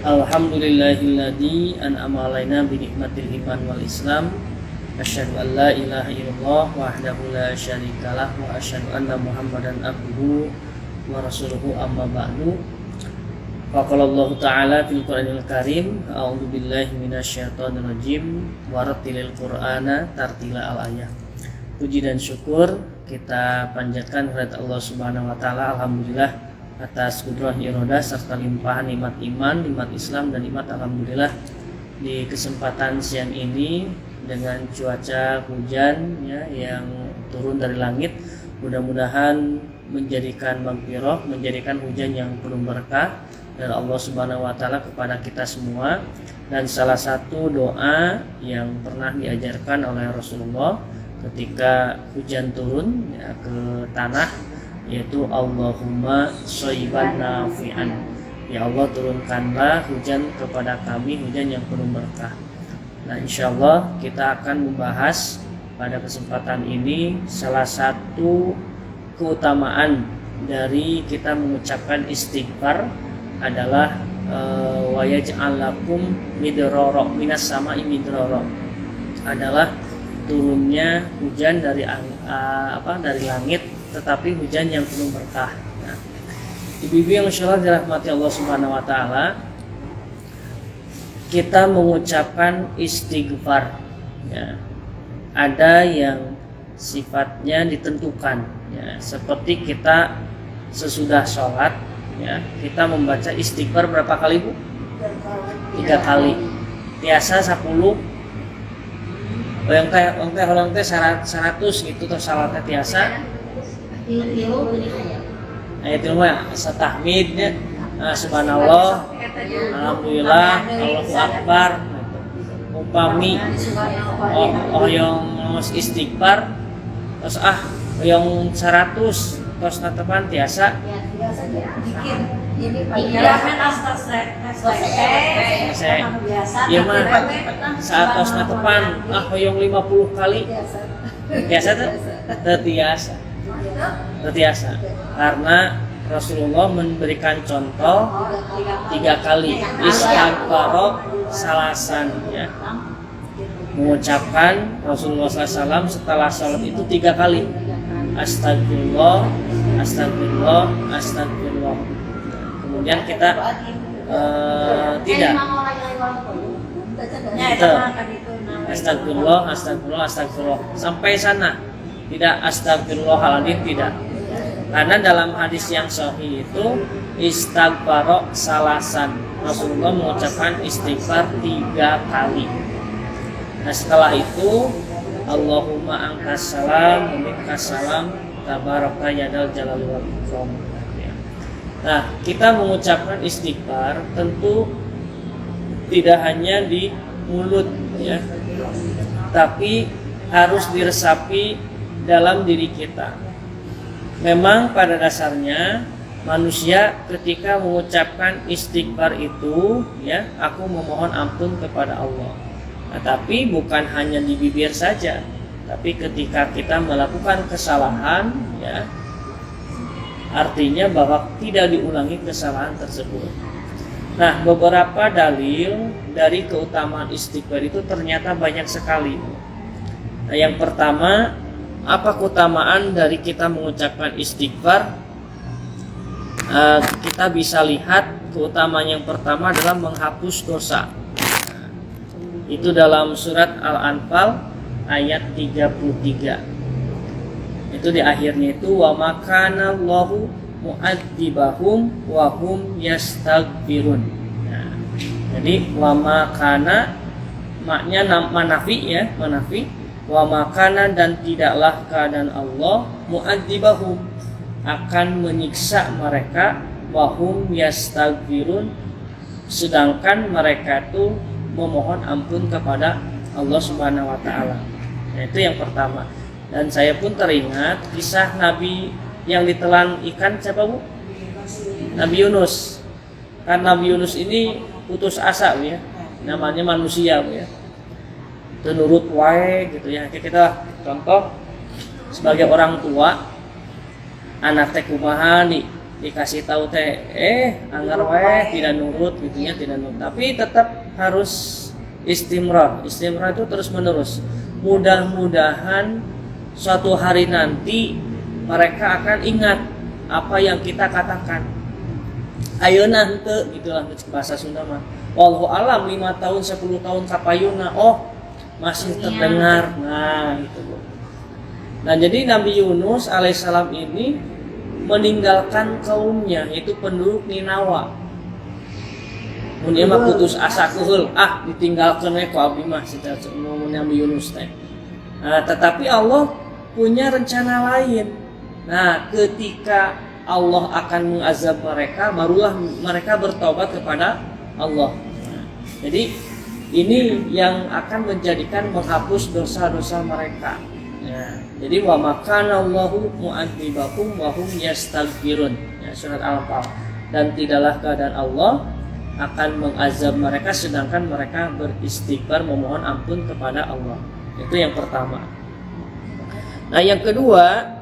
Alhamdulillahilladzi an'ama alaina bi nikmatil iman wal islam. Asyhadu an la ilaha illallah wahdahu la syarikalah wa asyhadu anna Muhammadan abduhu wa rasuluhu amma ba'du. Faqala Allah Ta'ala fil Qur'anil Karim, a'udzu billahi minasyaitonir rajim wa rattilil Qur'ana tartila al-ayah. Puji dan syukur kita panjatkan kepada Allah Subhanahu wa taala, alhamdulillah atas kudrah irodah serta limpahan nikmat iman, nikmat Islam dan nikmat alhamdulillah di kesempatan siang ini dengan cuaca hujan ya, yang turun dari langit, mudah-mudahan menjadikan maghfirah, menjadikan hujan yang penuh berkah dari Allah Subhanahu wa taala kepada kita semua. Dan salah satu doa yang pernah diajarkan oleh Rasulullah ketika hujan turun ya, ke tanah, yaitu Allahumma shayyiban nafi'an, ya Allah turunkanlah hujan kepada kami, hujan yang penuh berkah. Nah, insyaallah kita akan membahas pada kesempatan ini salah satu keutamaan dari kita mengucapkan istighfar adalah wa yaj'al lakum midrara minas sama'i midrara, adalah turunnya hujan dari dari langit, tetapi hujan yang penuh berkah. Nah, ibu-ibu yang insyaallah dirahmati Allah Subhanahu wa taala, kita mengucapkan istighfar ya, ada yang sifatnya ditentukan ya, seperti kita sesudah sholat ya, kita membaca istighfar berapa kali Bu? 3 kali. Tiasa 10, yang teh 100 gitu terus salatnya tiasa. Itu mah satahmidnya, subhanallah, alhamdulillah, Allahu akbar. Upami yang istighfar terus yang 100 terus natepan tiasa. Iya mah saat tos natepan yang 50 kali biasa tuh terbiasa karena Rasulullah memberikan contoh 3 kali istighfar salasan ya, mengucapkan Rasulullah SAW setelah sholat itu 3 kali astagfirullah, astagfirullah, astagfirullah. Kemudian kita tidak astagfirullah, astagfirullah, astagfirullah sampai sana, tidak astagfirullahaladzim, tidak. Karena dalam hadis yang sahih itu istighfar salasan, Rasulullah mengucapkan istighfar 3 kali. Nah, setelah itu Allahumma angkas salam wa minkas salam tabaraka yadal jalali wal ikram. Nah, kita mengucapkan istighfar tentu tidak hanya di mulut ya, tapi harus diresapi dalam diri kita. Memang pada dasarnya manusia ketika mengucapkan istighfar itu ya, aku memohon ampun kepada Allah. Nah, tapi bukan hanya di bibir saja, tapi ketika kita melakukan kesalahan ya, artinya bahwa tidak diulangi kesalahan tersebut. Nah, beberapa dalil dari keutamaan istighfar itu ternyata banyak sekali. Nah, yang pertama, apa keutamaan dari kita mengucapkan istighfar? Kita bisa lihat keutamaan yang pertama adalah menghapus dosa. Itu dalam surat Al-Anfal ayat 33. Itu di akhirnya itu wa makana Allahu mu'adzibahum wa hum yastaghfirun. Nah, jadi wa makana maknanya manafi ya, manafi. Wa makana dan tidaklah keadaan Allah mu'adzibahum akan menyiksa mereka, wa hum yastaghfirun sedangkan mereka itu memohon ampun kepada Allah Subhanahu wa taala. Nah, itu yang pertama. Dan saya pun teringat kisah Nabi yang ditelan ikan, siapa Bu? Nabi Yunus. Kan Nabi Yunus ini putus asa ya. Namanya manusia ya. Itu nurut wae gitu ya. Kita contoh sebagai orang tua, anak teh kumaha dikasih tahu teh anggar wae tidak nurut gitu ya, tidak nurut, tapi tetap harus istimrar itu terus menerus. Mudah-mudahan suatu hari nanti mereka akan ingat apa yang kita katakan. Ayeuna henteu gitulah bahasa Sunda mah. Wallahu alam 5 tahun 10 tahun kapayuna masih terdengar. Nah, itu Bu. Nah, jadi Nabi Yunus alaihissalam ini meninggalkan kaumnya, yaitu penduduk Ninawa. Mun ieu mah putus asa keheul, ditinggalkeun we ku abdi mah sita Nabi Yunus teh. Nah, tetapi Allah punya rencana lain. Nah, ketika Allah akan mengazab mereka, barulah mereka bertobat kepada Allah. Jadi ini yang akan menjadikan menghapus dosa-dosa mereka. Ya, jadi wa makana Allahu mu'adzibahum wa hum yastaghfirun. Ya, surat Al-Anfal. Dan tidaklah keadaan Allah akan mengazab mereka sedangkan mereka beristighfar memohon ampun kepada Allah. Itu yang pertama. Nah, yang kedua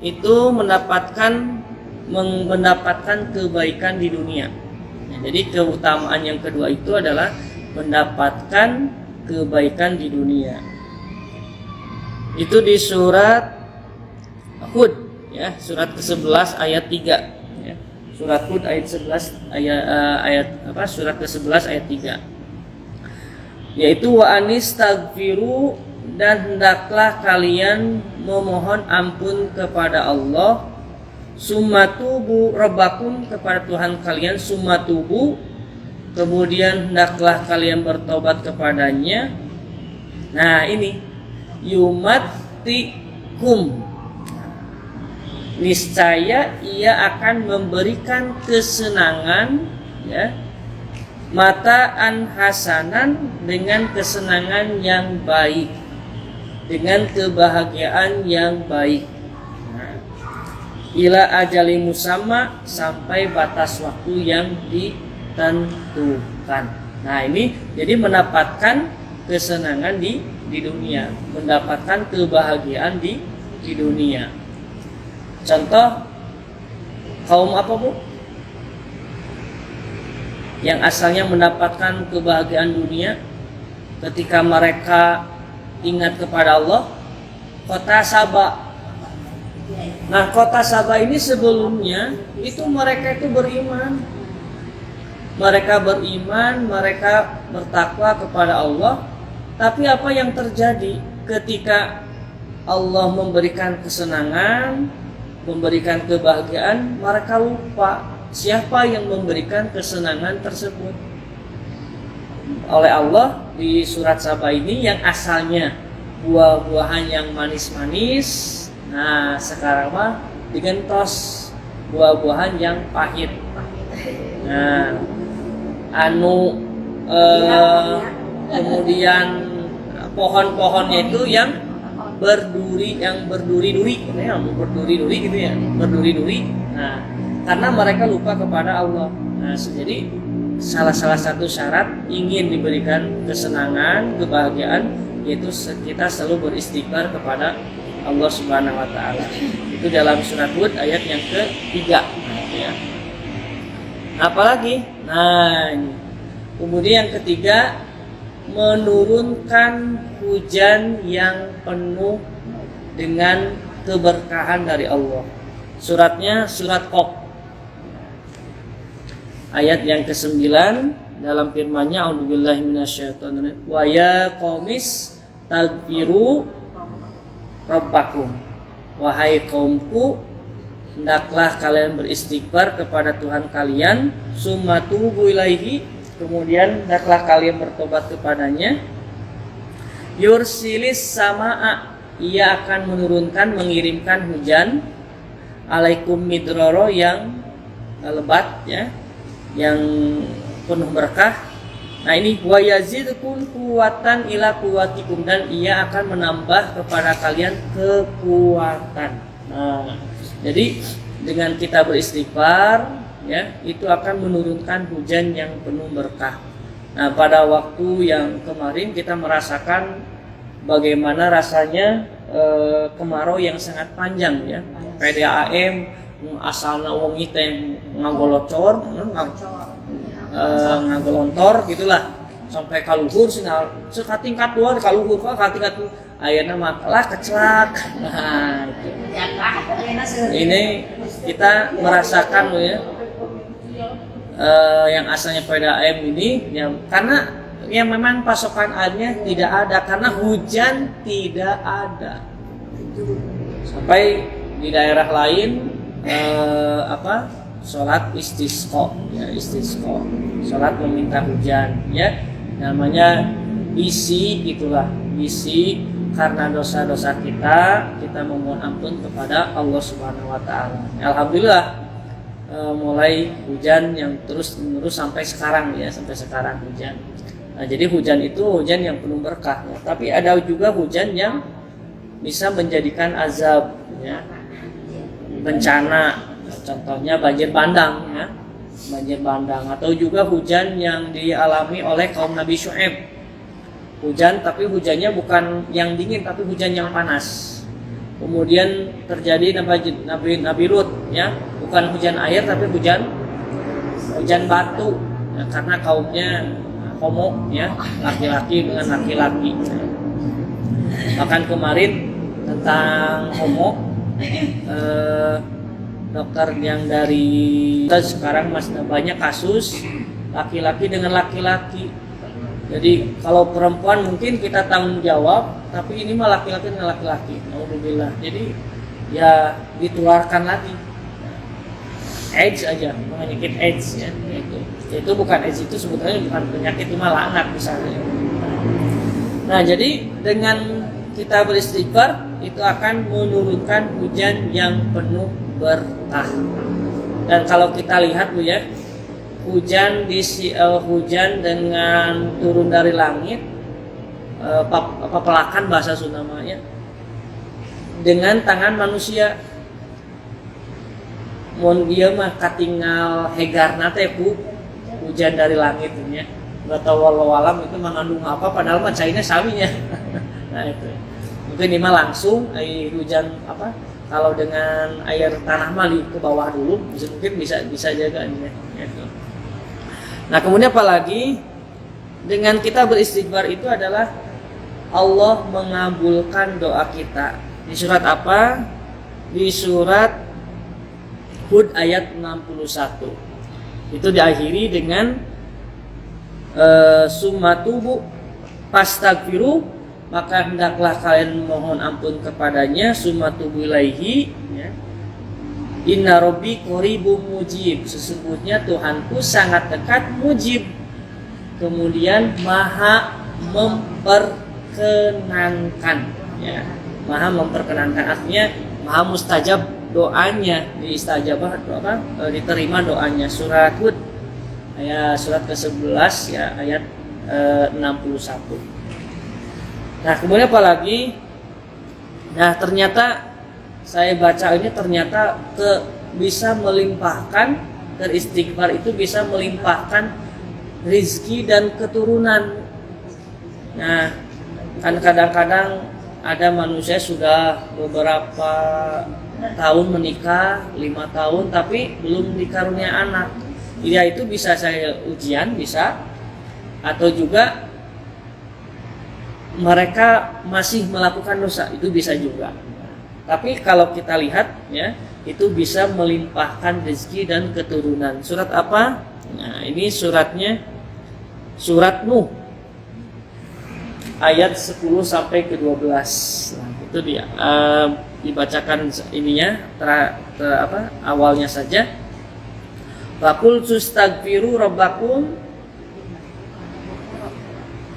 itu mendapatkan kebaikan di dunia. Jadi keutamaan yang kedua itu adalah mendapatkan kebaikan di dunia. Itu di surat Hud ya, surat ke-11 ayat 3 ya. Surat Hud ayat 11 surat ke-11 ayat 3. Yaitu wa anistaghfiru, dan hendaklah kalian memohon ampun kepada Allah, summatubu rabbakum, kepada Tuhan kalian, summatubu, kemudian hendaklah kalian bertobat kepadanya. Nah, ini yumatikum, niscaya ia akan memberikan kesenangan ya, mataan hasanan, dengan kesenangan yang baik, dengan kebahagiaan yang baik. Ila ajali musamma, sampai batas waktu yang ditentukan. Nah, ini jadi mendapatkan kesenangan di dunia, mendapatkan kebahagiaan di dunia. Contoh kaum apa Bu? Yang asalnya mendapatkan kebahagiaan dunia ketika mereka ingat kepada Allah, kota Saba. Nah, kota Saba ini sebelumnya itu mereka itu beriman. Mereka beriman, mereka bertakwa kepada Allah. Tapi apa yang terjadi ketika Allah memberikan kesenangan, memberikan kebahagiaan, mereka lupa siapa yang memberikan kesenangan tersebut. Oleh Allah di surat Saba ini yang asalnya buah-buahan yang manis-manis, nah sekarang mah digentos buah-buahan yang pahit. Nah, kemudian pohon-pohonnya itu yang berduri gitu ya, berduri. Nah, karena mereka lupa kepada Allah. Nah, jadi salah satu syarat ingin diberikan kesenangan, kebahagiaan, yaitu kita selalu beristighfar kepada Allah Subhanahu wa taala. Itu dalam surat Hud ayat yang ke-3 ya. Apalagi? Nah, ini. Kemudian yang ketiga, menurunkan hujan yang penuh dengan keberkahan dari Allah. Suratnya surat Qaf. Ayat yang ke-9 dalam firman-Nya, a'udzubillahi minasyaitonir rajim. Wa ya qaumis taghfiru rabbakum, wahai kaumku, hendaklah kalian beristighfar kepada Tuhan kalian, summa tubu ilaihi, kemudian hendaklah kalian bertobat kepadanya. Yursilis samaa, ia akan mengirimkan hujan, alaikum midroro, yang lebat ya, yang penuh berkah. Nah, ini wa yazidkum quwwatan ila quwwatikum, dan ia akan menambah kepada kalian kekuatan. Nah, jadi dengan kita beristighfar ya, itu akan menurunkan hujan yang penuh berkah. Nah, pada waktu yang kemarin kita merasakan bagaimana rasanya kemarau yang sangat panjang ya. PDAM asalna wong teh ngagolocor, ngagolontor gitulah sampai kaluhur sinal sekatingkat luar kaluhur ka tingkat ayeuna makalah kecelak. Nah, itu. Ini kita merasakan ya yang asalnya PDAM ini ya, karena yang memang pasokan airnya tidak ada karena hujan tidak ada. Sampai di daerah lain sholat istisqa ya, sholat meminta hujan ya, namanya bisi, itulah bisi karena dosa-dosa kita memohon ampun kepada Allah Subhanahu wa taala. Alhamdulillah mulai hujan yang terus-menerus sampai sekarang ya, sampai sekarang hujan. Nah, jadi hujan itu hujan yang penuh berkah ya. Tapi ada juga hujan yang bisa menjadikan azab ya, bencana, contohnya banjir bandang ya, banjir bandang, atau juga hujan yang dialami oleh kaum Nabi Syuaib. Hujan tapi hujannya bukan yang dingin tapi hujan yang panas. Kemudian terjadi Nabi Lut ya, bukan hujan air tapi hujan batu ya, karena kaumnya homo ya, laki-laki dengan laki-laki. Bahkan kemarin tentang homo dokter yang dari sekarang masih banyak kasus laki-laki dengan laki-laki. Jadi kalau perempuan mungkin kita tanggung jawab, tapi ini mah laki-laki dengan laki-laki. Alhamdulillah. Jadi ya ditularkan lagi. AIDS aja, penyakit AIDS ya. Itu bukan AIDS, itu sebetulnya bukan penyakit, itu mah laknat misalnya. Nah, jadi dengan kita beristighfar itu akan menurunkan hujan yang penuh berkah. Dan kalau kita lihat Bu ya, hujan dengan turun dari langit, pelakan bahasa Sunda namanya, dengan tangan manusia. Mun dia mah katingal hegarna teh Bu, hujan dari langit nya. Enggak tahu walau alam itu mengandung apa, padahal mah cairnya sawinya. Nah itu. Mungkin ini mah langsung hujan apa? Kalau dengan air tanah mah ke bawah dulu, mungkin bisa jaga ini ya. Nah, kemudian apalagi dengan kita beristighfar itu adalah Allah mengabulkan doa kita. Di surat apa? Di surat Hud ayat 61. Itu diakhiri dengan sumatubu pastagfiru, maka hendaklah kalian mohon ampun kepadanya, sumatubu ilaihi ya. Inna rabbi qaribum mujib, sesungguhnya Tuhanku sangat dekat mujib, kemudian maha memperkenankan ya, maha memperkenankan artinya maha mustajab doanya, diterima doanya. Surat Hud ayat surat ke-11 ya, ayat 61. Nah, kemudian apalagi? Nah, ternyata saya baca ini ternyata bisa melimpahkan, beristighfar itu bisa melimpahkan rizki dan keturunan. Nah, kan kadang-kadang ada manusia sudah beberapa tahun menikah, 5 tahun tapi belum dikarunia anak. Ya itu bisa saya ujian, bisa, atau juga mereka masih melakukan dosa, itu bisa juga. Tapi kalau kita lihat ya, itu bisa melimpahkan rezeki dan keturunan. Surat apa? Nah, ini suratnya surat Nuh ayat 10 sampai ke 12. Nah, itu dia. Dibacakan ininya awalnya saja. Faqul tustagfiru rabbakum,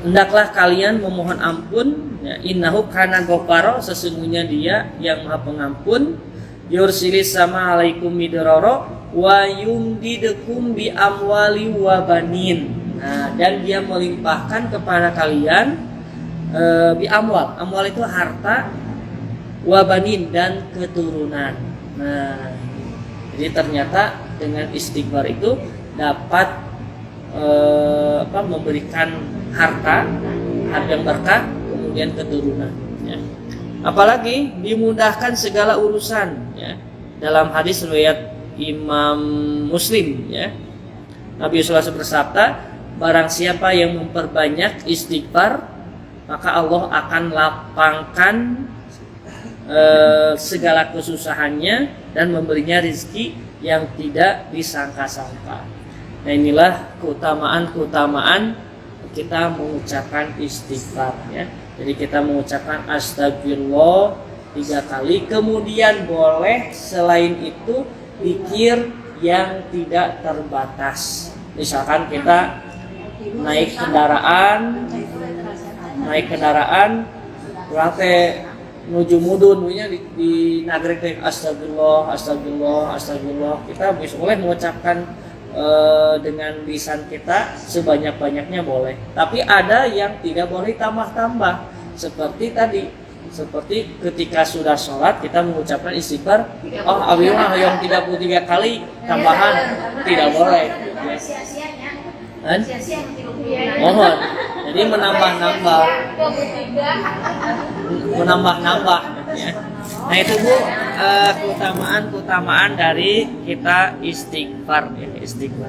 hendaklah kalian memohon ampun ya, innahu kana ghafara, sesungguhnya dia yang maha pengampun, yursilis sama alaikum midrara wa yumdidukum bi amwali wa banin. Nah, dan dia melimpahkan kepada kalian bi amwal itu harta, wa banin dan keturunan. Nah, jadi ternyata dengan istighfar itu dapat memberikan harta yang berkah, kemudian keturunan ya. Apalagi dimudahkan segala urusan ya, dalam hadis riwayat Imam Muslim ya, Nabi SAW bersabda, barang siapa yang memperbanyak istighfar, maka Allah akan lapangkan segala kesusahannya dan memberinya rezeki yang tidak disangka-sangka. Nah, inilah keutamaan kita mengucapkan istighfar ya. Jadi kita mengucapkan astagfirullah 3 kali, kemudian boleh selain itu zikir yang tidak terbatas. Misalkan kita naik kendaraan berarti menuju mudun di nagrek teh astagfirullah. Kita bisa boleh mengucapkan dengan lisan kita sebanyak-banyaknya boleh. Tapi ada yang tidak boleh tambah-tambah. Seperti ketika sudah sholat kita mengucapkan istighfar, abimah yang 33 kali tambahan tidak boleh. Mohon. Jadi menambah-nambah ya. Nah itu Bu, keutamaan dari kita istighfar ya, istighfar.